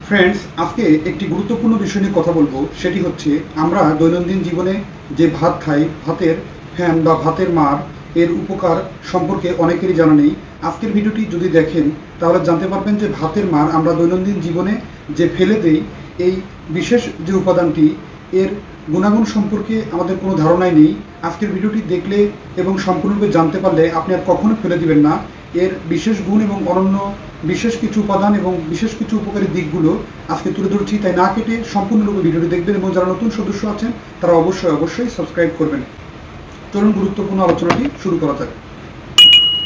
Friends, আজকে একটি গুরুত্বপূর্ণ বিষয় নিয়ে কথা বলবো। সেটি হচ্ছে আমরা দৈনন্দিন জীবনে যে ভাত খাই, ভাতের ফ্যান বা ভাতের মার এর উপকার সম্পর্কে অনেকেরই জানা নেই। আজকের ভিডিওটি যদি দেখেন তাহলে জানতে পারবেন যে ভাতের মার আমরা দৈনন্দিন জীবনে যে ফেলে দেই, এই বিশেষ যে উপাদানটি এর গুণাগুণ সম্পর্কে আমাদের কোনো ধারণাই নেই। আজকের ভিডিওটি দেখলে এবং সম্পূর্ণরূপে জানতে পারলে আপনি আর কখনো ফেলে দিবেন না। এর বিশেষ গুণ এবং অনন্য বিশেষ কিছু উপাদান এবং বিশেষ কিছু উপকারী দিকগুলো আজকে তুলে ধরছি, তাই না কেটে সম্পূর্ণরূপে ভিডিওটি দেখবেন এবং যারা নতুন সদস্য আছেন তারা অবশ্যই সাবস্ক্রাইব করবেন। চলুন গুরুত্বপূর্ণ আলোচনাটি শুরু করা যাক।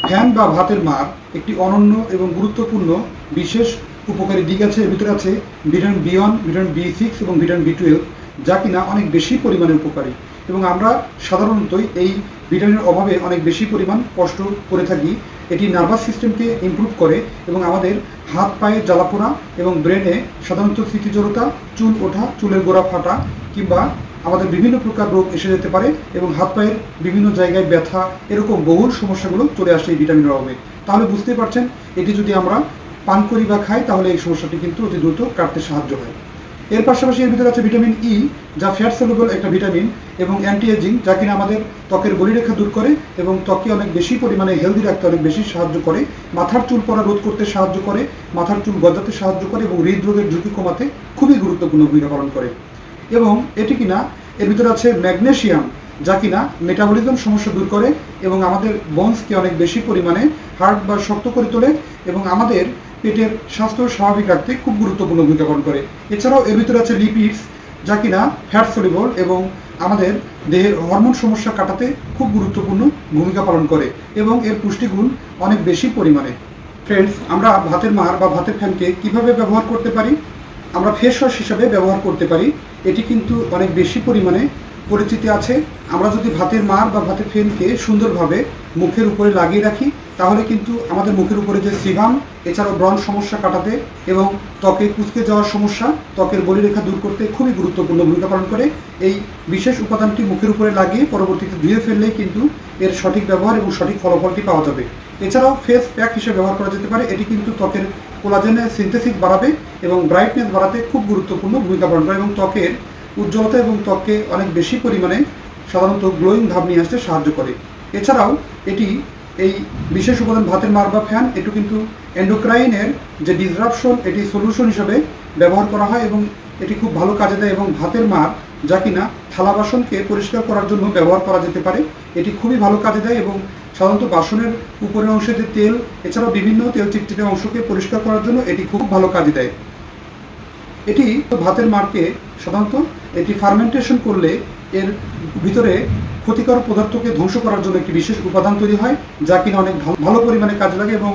ফ্যান বা ভাতের মার একটি অনন্য এবং গুরুত্বপূর্ণ বিশেষ উপকারী দিক আছে। এর ভিতরে আছে ভিটামিন B1, ভিটামিন B6 এবং ভিটামিন B12, যা কিনা অনেক বেশি পরিমাণে উপকারী। এবং আমরা সাধারণতই এই ভিটামিনের অভাবে অনেক বেশি পরিমাণ কষ্ট করে থাকি। এটি নার্ভাস সিস্টেমকে ইমপ্রুভ করে এবং আমাদের হাত পায়ে জ্বালাপোড়া এবং ব্রেনে সাধারণত স্মৃতিজড়তা, চুল ওঠা, চুলের গোড়া ফাটা কিংবা আমাদের বিভিন্ন প্রকার রোগ এসে যেতে পারে এবং হাত পায়ের বিভিন্ন জায়গায় ব্যথা, এরকম বহুল সমস্যাগুলো চলে আসে এই ভিটামিনের অভাবে। তাহলে বুঝতেই পারছেন, এটি যদি আমরা পান করি বা খাই তাহলে এই সমস্যাটি কিন্তু অতি দ্রুত কাটতে সাহায্য হয়। এর পাশাপাশি এর ভিতরে আছে ভিটামিন ই, যা ফ্যাট সলিউবল একটা ভিটামিন এবং অ্যান্টি এজিং, যা কিনা আমাদের ত্বকের বলিরেখা দূর করে এবং ত্বককে অনেক বেশি পরিমাণে হেলদি রাখতে অনেক বেশি সাহায্য করে। মাথার চুল পড়া রোধ করতে সাহায্য করে, মাথার চুল গজাতে সাহায্য করে এবং হৃদরোগের ঝুঁকি কমাতে খুবই গুরুত্বপূর্ণ ভূমিকা পালন করে। এবং এটি কিনা এর ভিতরে আছে ম্যাগনেসিয়াম, যা কিনা মেটাবলিজম সমস্যা দূর করে এবং আমাদের বোনসকে অনেক বেশি পরিমাণে হার্ড বা শক্ত করে তোলে এবং আমাদের পেটের স্বাস্থ্য স্বাভাবিক রাখতে খুব গুরুত্বপূর্ণ ভূমিকা পালন করে। এছাড়াও এর ভিতরে আছে লিপিডস, যা কিনা ফ্যাট সলিউবল এবং আমাদের দেহের হরমোন সমস্যা কাটাতে খুব গুরুত্বপূর্ণ ভূমিকা পালন করে এবং এর পুষ্টিগুণ অনেক বেশি পরিমাণে। ফ্রেন্ডস, আমরা ভাতের মার বা ভাতের ফ্যানকে কিভাবে ব্যবহার করতে পারি? আমরা ফেস ওয়াশ হিসাবে ব্যবহার করতে পারি। এটি কিন্তু অনেক বেশি পরিমাণে পরিচিতি আছে। আমরা যদি ভাতের মার বা ভাতের ফ্যানকে সুন্দরভাবে মুখের উপরে লাগিয়ে রাখি তাহলে কিন্তু আমাদের মুখের উপরে যে সিবাম, এছাড়াও ব্রণ সমস্যা কাটাতে এবং ত্বকে কুঁচকে যাওয়ার সমস্যা, ত্বকের বলিরেখা দূর করতে খুবই গুরুত্বপূর্ণ ভূমিকা পালন করে। এই বিশেষ উপাদানটি মুখের উপরে লাগিয়ে পরবর্তীতে ধুয়ে ফেললেই কিন্তু এর সঠিক ব্যবহার এবং সঠিক ফলাফলটি পাওয়া যাবে। এছাড়াও ফেস প্যাক হিসেবে ব্যবহার করা যেতে পারে। এটি কিন্তু ত্বকের কোলাজেনের সিনথেসিস বাড়াবে এবং ব্রাইটনেস বাড়াতে খুব গুরুত্বপূর্ণ ভূমিকা পালন করে এবং ত্বকের উজ্জ্বলতা এবং ত্বককে অনেক বেশি পরিমাণে সাধারণত গ্লোয়িং ভাব নিয়ে আসতে সাহায্য করে। এছাড়াও এটি এই বিশেষ উপাদান ভাতের মার বা ফ্যান, এটি কিন্তু এন্ডোক্রাইনের যে ডিসরাপশন, এটি সলিউশন হিসেবে ব্যবহার করা হয় এবং এটি খুব ভালো কাজে দেয়। এবং ভাতের মার, যা কিনা থালা বাসনকে পরিষ্কার করার জন্য ব্যবহার করা যেতে পারে, এটি খুবই ভালো কাজে দেয় এবং সাধারণত বাসনের উপরের অংশে যে তেল, এছাড়াও বিভিন্ন তেল চিটচিটে অংশকে পরিষ্কার করার জন্য এটি খুব ভালো কাজে দেয়। এটি ভাতের মারকে সাধারণত এটি ফার্মেন্টেশন করলে এর ভিতরে ক্ষতিকর পদার্থকে ধ্বংস করার জন্য একটি বিশেষ উপাদান তৈরি হয়, যা কিনা অনেক ভালো পরিমাণে কাজে লাগে। এবং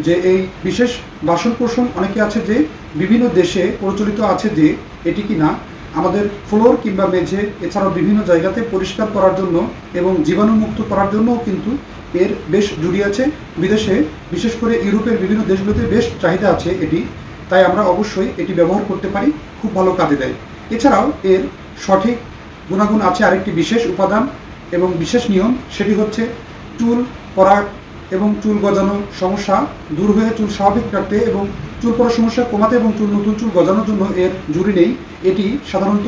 যে এই বিশেষ বাসন কোসন অনেকে আছে যে বিভিন্ন দেশে প্রচলিত আছে যে এটি কিনা আমাদের ফ্লোর কিংবা মেঝে, এছাড়াও বিভিন্ন জায়গাতে পরিষ্কার করার জন্য এবং জীবাণুমুক্ত করার জন্যও কিন্তু এর বেশ জুড়ি আছে। বিদেশে, বিশেষ করে ইউরোপের বিভিন্ন দেশগুলোতে বেশ চাহিদা আছে এটি, তাই আমরা অবশ্যই এটি ব্যবহার করতে পারি, খুব ভালো কাজে দেয়। এছাড়াও এর সঠিক গুণাগুণ আছে আরেকটি বিশেষ উপাদান এবং বিশেষ নিয়ম, সেটি হচ্ছে চুল পড়া এবং চুল গজানো সমস্যা দূর হয়ে চুল স্বাভাবিক রাখতে এবং চুল পড়ার সমস্যা কমাতে এবং নতুন চুল গজানোর জন্য এর জুড়ি নেই। এটি সাধারণত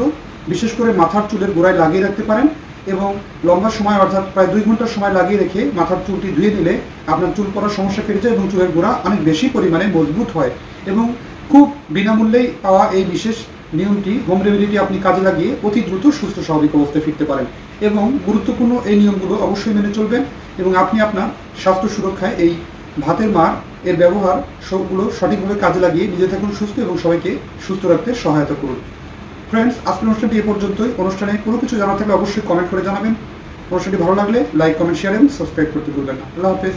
বিশেষ করে মাথার চুলের গোড়ায় লাগিয়ে রাখতে পারেন এবং লম্বা সময়, অর্থাৎ প্রায় 2 ঘন্টা সময় লাগিয়ে রেখে মাথার চুলটি ধুয়ে নিলে আপনার চুল পড়ার সমস্যা কেটে যায় এবং চুলের গোড়া অনেক বেশি পরিমাণে মজবুত হয়। এবং খুব বিনামূল্যেই পাওয়া এই বিশেষ নিয়মটি, হোম রেমেডিটি আপনি কাজে লাগিয়ে অতি দ্রুত সুস্থ স্বাভাবিক অবস্থায় ফিরতে পারেন। এবং গুরুত্বপূর্ণ এই নিয়মগুলো অবশ্যই মেনে চলবেন এবং আপনি আপনার স্বাস্থ্য সুরক্ষায় এই ভাতের মার এর ব্যবহার সবগুলো সঠিকভাবে কাজে লাগিয়ে নিজে থাকুন সুস্থ এবং সবাইকে সুস্থ রাখতে সহায়তা করুন। ফ্রেন্ডস, আজকের অনুষ্ঠানটি এ পর্যন্তই। অনুষ্ঠানে কোনো কিছু জানা থাকলে অবশ্যই কমেন্ট করে জানাবেন। অনুষ্ঠানটি ভালো লাগলে লাইক, কমেন্ট, শেয়ার এবং সাবস্ক্রাইব করতে ভুলবেন না। আল্লাহ হাফেজ।